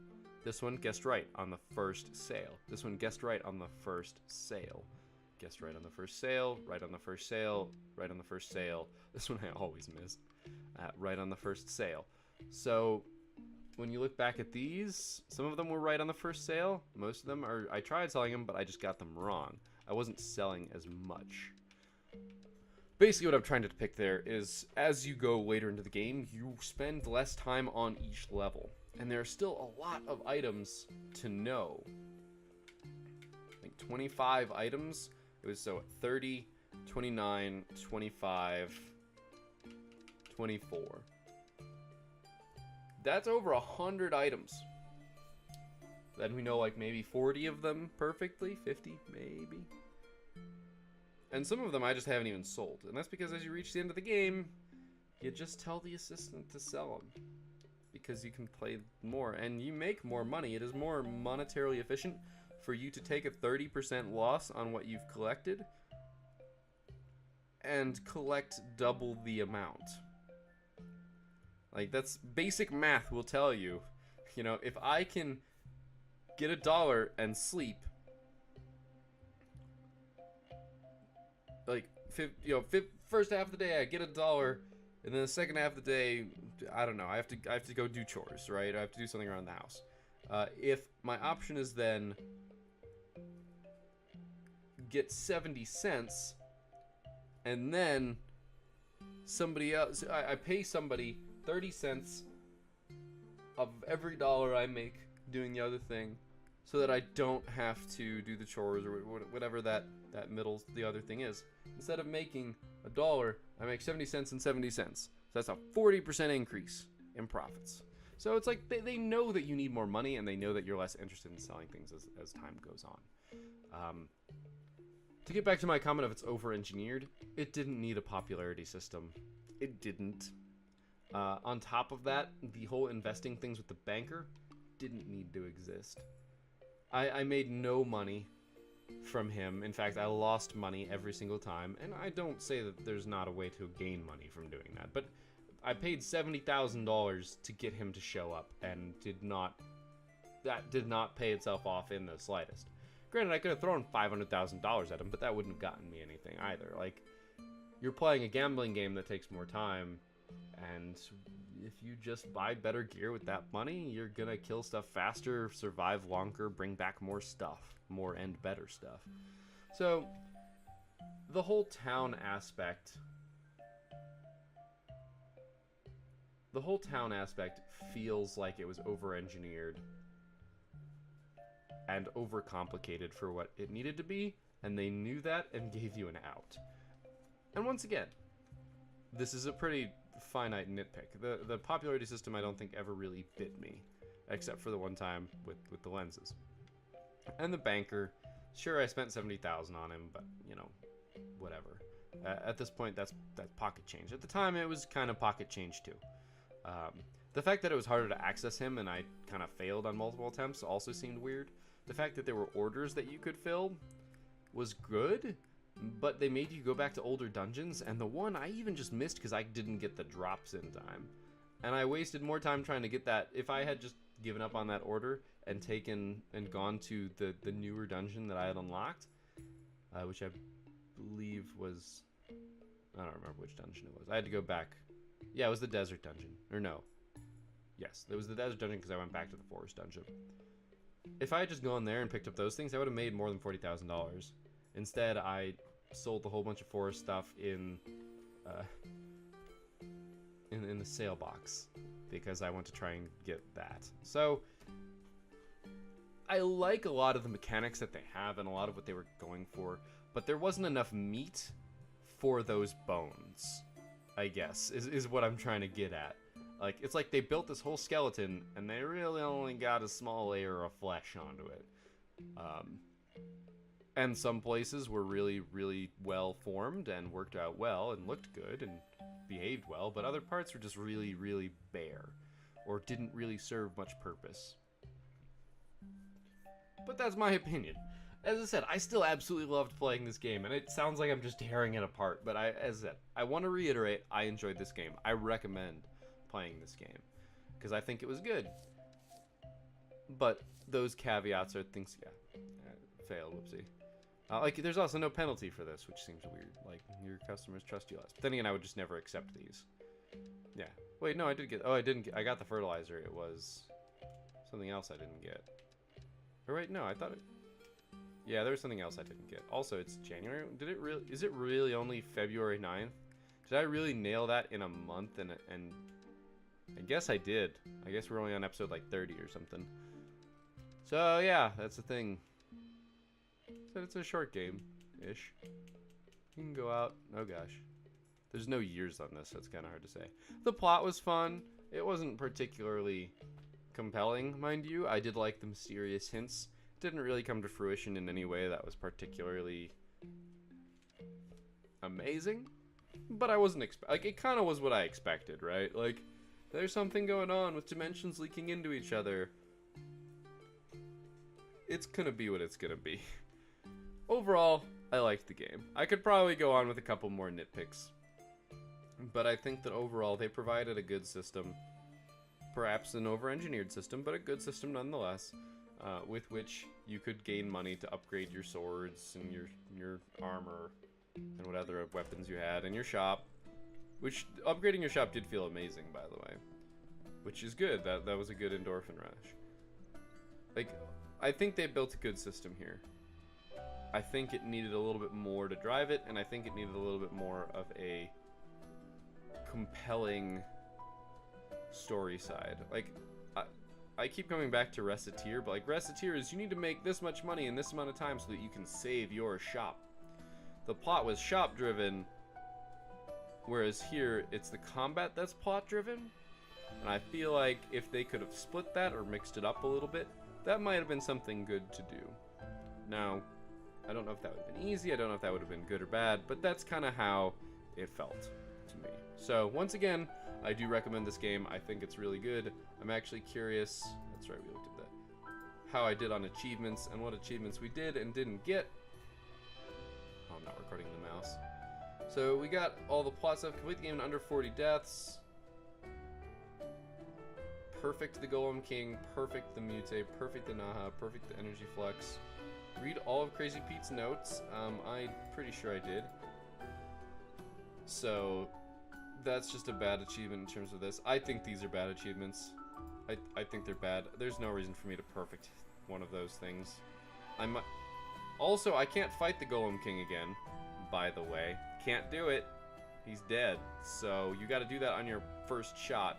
This one guessed right on the first sale. This one guessed right on the first sale. Guessed right on the first sale, right on the first sale, right on the first sale. This one I always miss. Right on the first sale. So when you look back at these, some of them were right on the first sale. Most of them are, I tried selling them, but I just got them wrong. I wasn't selling as much. Basically what I'm trying to depict there is as you go later into the game, you spend less time on each level. And there are still a lot of items to know. I think 25 items. It was so 30, 29, 25, 24. That's over 100 items. Then we know like maybe 40 of them perfectly, 50 maybe. And some of them I just haven't even sold. And that's because as you reach the end of the game, you just tell the assistant to sell them. Because you can play more and you make more money. It is more monetarily efficient for you to take a 30% loss on what you've collected and collect double the amount. Like, that's basic math will tell you, you know, if I can get $1 and sleep, like, first half of the day I get $1, and then the second half of the day, I don't know, I have to go do chores, right? I have to do something around the house. If my option is then get 70 cents, and then somebody else, I pay somebody 30 cents of every $1 I make doing the other thing, so that I don't have to do the chores or whatever the other thing is. Instead of making $1, I make 70 cents and 70 cents. So that's a 40% increase in profits. So it's like they know that you need more money, and they know that you're less interested in selling things as time goes on. To get back to my comment of it's over-engineered, it didn't need a popularity system. It didn't. On top of that, the whole investing things with the banker didn't need to exist. I made no money from him. In fact, I lost money every single time, and I don't say that there's not a way to gain money from doing that, but I paid $70,000 to get him to show up, and that did not pay itself off in the slightest. Granted, I could have thrown $500,000 at him, but that wouldn't have gotten me anything either. Like, you're playing a gambling game that takes more time. And if you just buy better gear with that money, you're gonna kill stuff faster, survive longer, bring back more stuff, more and better stuff. So, the whole town aspect feels like it was over-engineered and overcomplicated for what it needed to be, and they knew that and gave you an out. And once again, this is a pretty finite nitpick. The popularity system I don't think ever really bit me, except for the one time with the lenses. And the banker, sure, I spent $70,000 on him, but you know, whatever. At this point, that's pocket change. At the time, it was kind of pocket change too. The fact that it was harder to access him and I kind of failed on multiple attempts also seemed weird. The fact that there were orders that you could fill was good, but they made you go back to older dungeons, and the one I even just missed because I didn't get the drops in time. And I wasted more time trying to get that. If I had just given up on that order and taken and gone to the newer dungeon that I had unlocked, which I believe was, I don't remember which dungeon it was. I had to go back. Yeah, it was the desert dungeon. Or no. Yes, it was the desert dungeon because I went back to the forest dungeon. If I had just gone there and picked up those things, I would have made more than $40,000. Instead, I sold a whole bunch of forest stuff in the sale box because I want to try and get that. So I like a lot of the mechanics that they have and a lot of what they were going for, but there wasn't enough meat for those bones, I guess, is what I'm trying to get at. Like, it's like they built this whole skeleton and they really only got a small layer of flesh onto it. And some places were really, really well formed and worked out well and looked good and behaved well, but other parts were just really, really bare or didn't really serve much purpose. But that's my opinion. As I said, I still absolutely loved playing this game, and it sounds like I'm just tearing it apart, but as I said, I want to reiterate, I enjoyed this game. I recommend playing this game because I think it was good. But those caveats are things, failed, whoopsie. Like, there's also no penalty for this, which seems weird. Like, your customers trust you less. But then again, I would just never accept these. Yeah. Wait, no, I did get... Oh, I didn't get... I got the fertilizer. It was something else I didn't get. Or wait, no, I thought it... Yeah, there was something else I didn't get. Also, it's January. Did it really... Is it really only February 9th? Did I really nail that in a month? And I guess I did. I guess we're only on episode, like, 30 or something. So, yeah, that's the thing. So it's a short game-ish. You can go out. Oh, gosh. There's no years on this, so it's kind of hard to say. The plot was fun. It wasn't particularly compelling, mind you. I did like the mysterious hints. It didn't really come to fruition in any way that was particularly amazing. But I wasn't like, it kind of was what I expected, right? Like, there's something going on with dimensions leaking into each other. It's gonna be what it's gonna be. Overall, I liked the game. I could probably go on with a couple more nitpicks. But I think that overall, they provided a good system. Perhaps an over-engineered system, but a good system nonetheless. With which you could gain money to upgrade your swords and your armor and what other weapons you had in your shop. Which, upgrading your shop did feel amazing, by the way. Which is good. That was a good endorphin rush. Like, I think they built a good system here. I think it needed a little bit more to drive it, and I think it needed a little bit more of a compelling story side. Like, I keep coming back to Recettear, but like, Recettear is you need to make this much money in this amount of time so that you can save your shop. The plot was shop driven, whereas here it's the combat that's plot driven. And I feel like if they could have split that or mixed it up a little bit, that might have been something good to do. Now, I don't know if that would have been easy, I don't know if that would have been good or bad, but that's kind of how it felt to me. So, once again, I do recommend this game. I think it's really good. I'm actually curious, that's right, we looked at that, how I did on achievements and what achievements we did and didn't get. Oh, I'm not recording the mouse. So, we got all the plot stuff, complete the game in under 40 deaths. Perfect the Golem King, perfect the Mute, perfect the Naha, perfect the Energy Flux. Read all of Crazy Pete's notes. I'm pretty sure I did. So, that's just a bad achievement in terms of this. I think these are bad achievements. I think they're bad. There's no reason for me to perfect one of those things. Also, I can't fight the Golem King again, by the way. Can't do it. He's dead. So you got to do that on your first shot.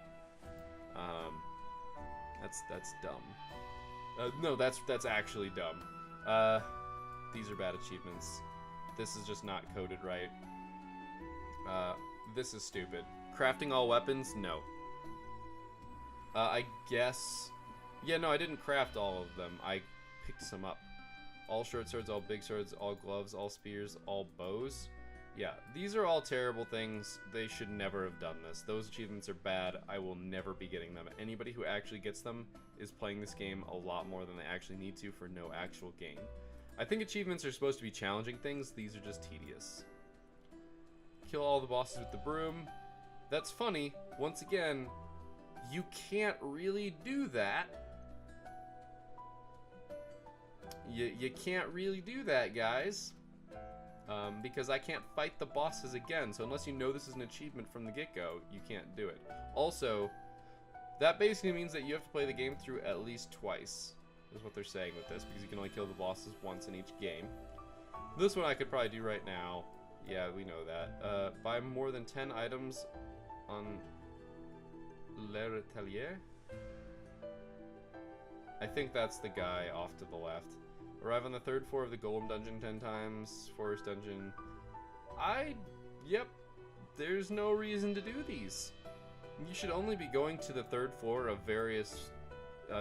That's dumb. No, that's actually dumb. These are bad achievements. This is just not coded right. This is stupid. Crafting all weapons? No. I guess... Yeah, no, I didn't craft all of them. I picked some up. All short swords, all big swords, all gloves, all spears, all bows. Yeah, these are all terrible things. They should never have done this. Those achievements are bad. I will never be getting them. Anybody who actually gets them is playing this game a lot more than they actually need to for no actual gain. I think achievements are supposed to be challenging things. These are just tedious. Kill all the bosses with the broom. That's funny. Once again, you can't really do that. You can't really do that, guys. Because I can't fight the bosses again. So unless you know this is an achievement from the get-go, you can't do it. Also, that basically means that you have to play the game through at least twice, is what they're saying with this, because you can only kill the bosses once in each game. This one I could probably do right now. Yeah, we know that. Buy more than 10 items on Le Retelier. I think that's the guy off to the left. Arrive on the 3rd floor of the Golem Dungeon 10 times. Forest Dungeon. Yep. There's no reason to do these. You should only be going to the 3rd floor of various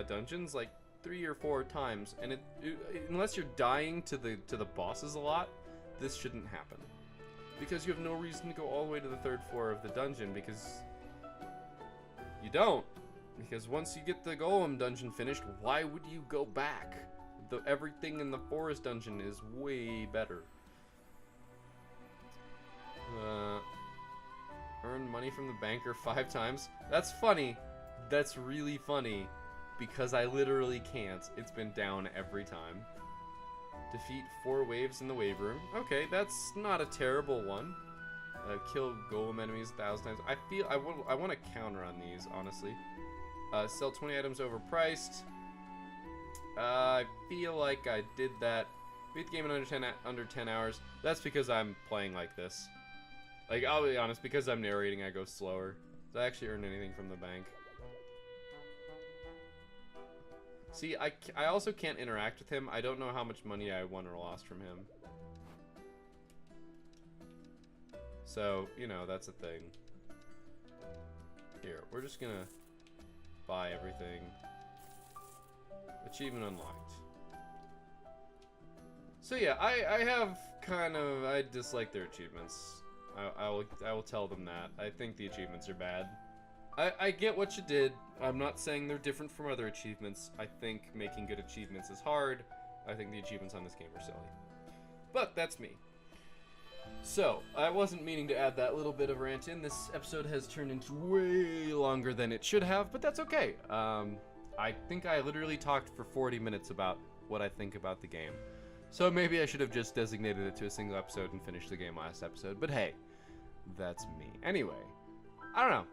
dungeons like 3 or 4 times. And unless you're dying to the bosses a lot, this shouldn't happen. Because you have no reason to go all the way to the 3rd floor of the dungeon, because you don't. Because once you get the Golem Dungeon finished, why would you go back? Everything in the Forest Dungeon is way better. Earn money from the banker 5 times. That's funny. That's really funny. Because I literally can't. It's been down every time. Defeat 4 waves in the wave room. Okay, that's not a terrible one. Kill golem enemies 1,000 times. I want to counter on these, honestly. Sell 20 items overpriced. I feel like I did that. Beat the game in under 10 hours. That's because I'm playing like this. Like, I'll be honest, because I'm narrating, I go slower. Did I actually earn anything from the bank? See, I also can't interact with him. I don't know how much money I won or lost from him. So, you know, that's a thing. Here, we're just gonna buy everything. Achievement unlocked. So yeah, I dislike their achievements. I will tell them that. I think the achievements are bad. I get what you did. I'm not saying they're different from other achievements. I think making good achievements is hard. I think the achievements on this game are silly. But that's me. So, I wasn't meaning to add that little bit of rant in. This episode has turned into way longer than it should have, but that's okay. I think I literally talked for 40 minutes about what I think about the game. So maybe I should have just designated it to a single episode and finished the game last episode, but hey, that's me. Anyway, I don't know.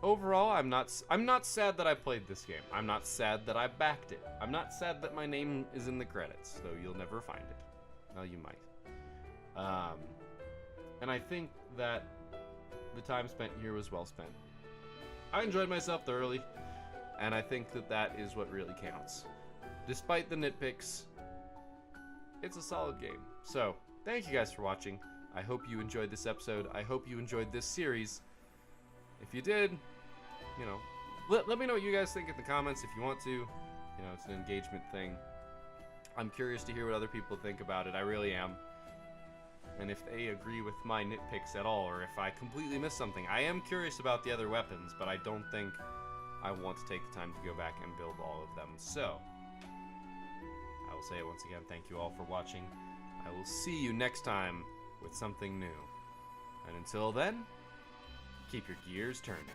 Overall, I'm not sad that I played this game. I'm not sad that I backed it. I'm not sad that my name is in the credits, though you'll never find it. Well, you might. And I think that the time spent here was well spent. I enjoyed myself thoroughly, and I think that that is what really counts. Despite the nitpicks, it's a solid game. So, thank you guys for watching. I hope you enjoyed this episode. I hope you enjoyed this series. If you did, you know, let me know what you guys think in the comments if you want to. You know, it's an engagement thing. I'm curious to hear what other people think about it. I really am. And if they agree with my nitpicks at all, or if I completely missed something. I am curious about the other weapons, but I don't think I want to take the time to go back and build all of them. So, I will say it once again, thank you all for watching. I will see you next time with something new. And until then, keep your gears turning.